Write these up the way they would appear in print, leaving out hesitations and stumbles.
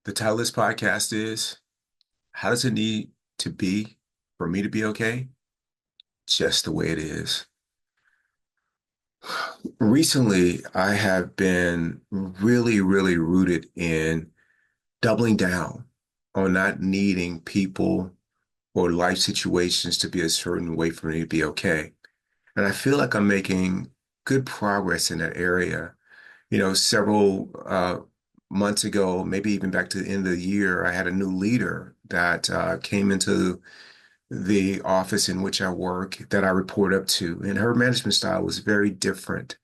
The title of this podcast is How Does It Need to Be for Me to Be Okay? Just the way it is. Recently, I have been really rooted in doubling down on not needing people or life situations to be a certain way for me to be okay. And I feel like I'm making good progress in that area. Several months ago, maybe even back to the end of the year, I had a new leader that came into the office in which I work that I report up to. And her management style was very different.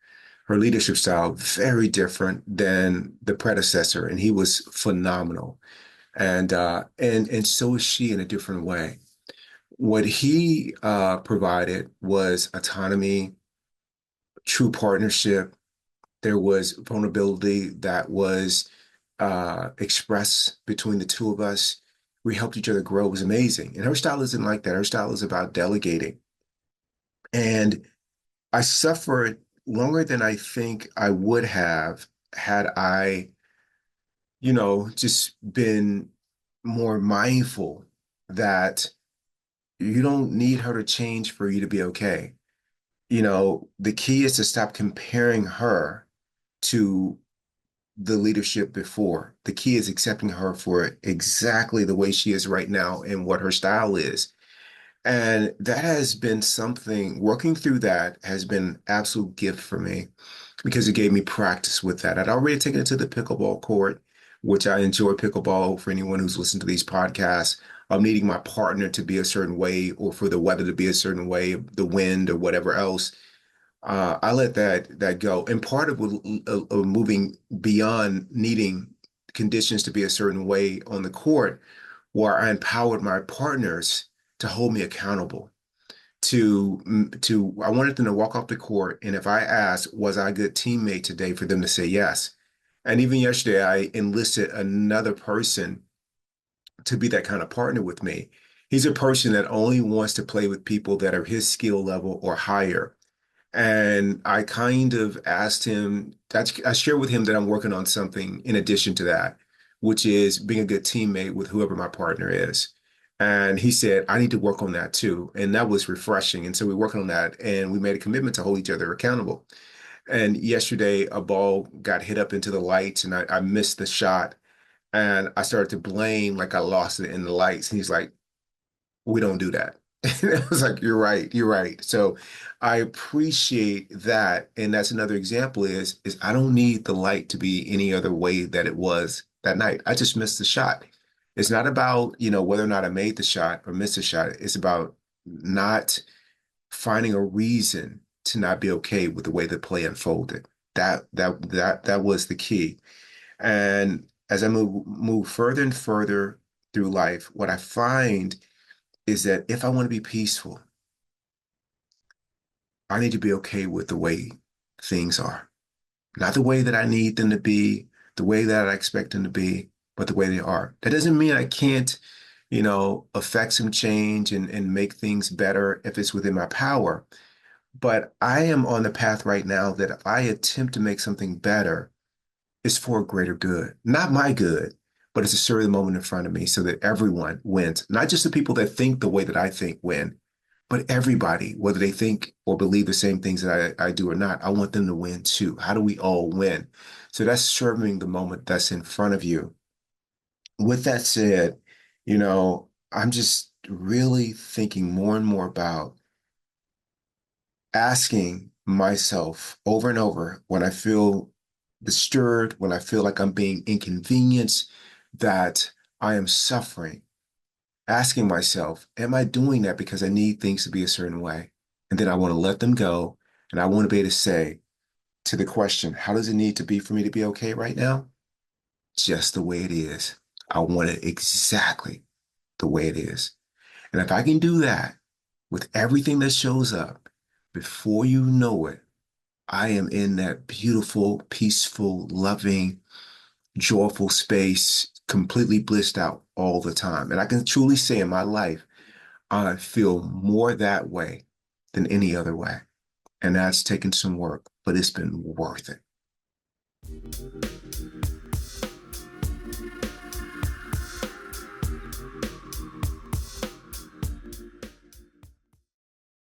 Her leadership style, very different than the predecessor. And he was phenomenal. And so is she in a different way. What he provided was autonomy, true partnership. There was vulnerability that was expressed between the two of us. We helped each other grow. It was amazing. And her style isn't like that. Her style is about delegating. And I suffered longer than I think I would have had I, just been more mindful that you don't need her to change for you to be okay. The key is to stop comparing her to the leadership before. The key is accepting her for exactly the way she is right now and what her style is. And that has been something, working through that has been absolute gift for me because it gave me practice with that. I'd already taken it to the pickleball court, which I enjoy pickleball for anyone who's listened to these podcasts. Of needing my partner to be a certain way or for the weather to be a certain way, the wind or whatever else. I let that go. And part of moving beyond needing conditions to be a certain way on the court, where I empowered my partners to hold me accountable. To I wanted them to walk off the court, and if I asked, was I a good teammate today, for them to say yes. And even yesterday, I enlisted another person to be that kind of partner with me. He's a person that only wants to play with people that are his skill level or higher. And I kind of asked him, I shared with him that I'm working on something in addition to that, which is being a good teammate with whoever my partner is. And he said, I need to work on that too. And that was refreshing. And so we're working on that and we made a commitment to hold each other accountable. And yesterday, a ball got hit up into the lights and I missed the shot. And I started to blame like I lost it in the lights. And he's like, we don't do that. And I was like, you're right, you're right. So I appreciate that. And that's another example is I don't need the light to be any other way that it was that night. I just missed the shot. It's not about, whether or not I made the shot or missed the shot. It's about not finding a reason to not be okay with the way the play unfolded. That was the key. And as I move further and further through life, what I find is that if I want to be peaceful, I need to be okay with the way things are. Not the way that I need them to be, the way that I expect them to be, but the way they are. That doesn't mean I can't, affect some change and make things better if it's within my power. But I am on the path right now that if I attempt to make something better, it's for a greater good. Not my good, but it's to serve the moment in front of me so that everyone wins. Not just the people that think the way that I think win, but everybody, whether they think or believe the same things that I do or not, I want them to win too. How do we all win? So that's serving the moment that's in front of you. With that said, I'm just really thinking more and more about asking myself over and over when I feel disturbed, when I feel like I'm being inconvenienced, that I am suffering, asking myself, am I doing that because I need things to be a certain way? And then I want to let them go. And I want to be able to say to the question, how does it need to be for me to be okay right now? Just the way it is. I want it exactly the way it is. And if I can do that with everything that shows up, before you know it, I am in that beautiful, peaceful, loving, joyful space, completely blissed out all the time. And I can truly say in my life, I feel more that way than any other way. And that's taken some work, but it's been worth it.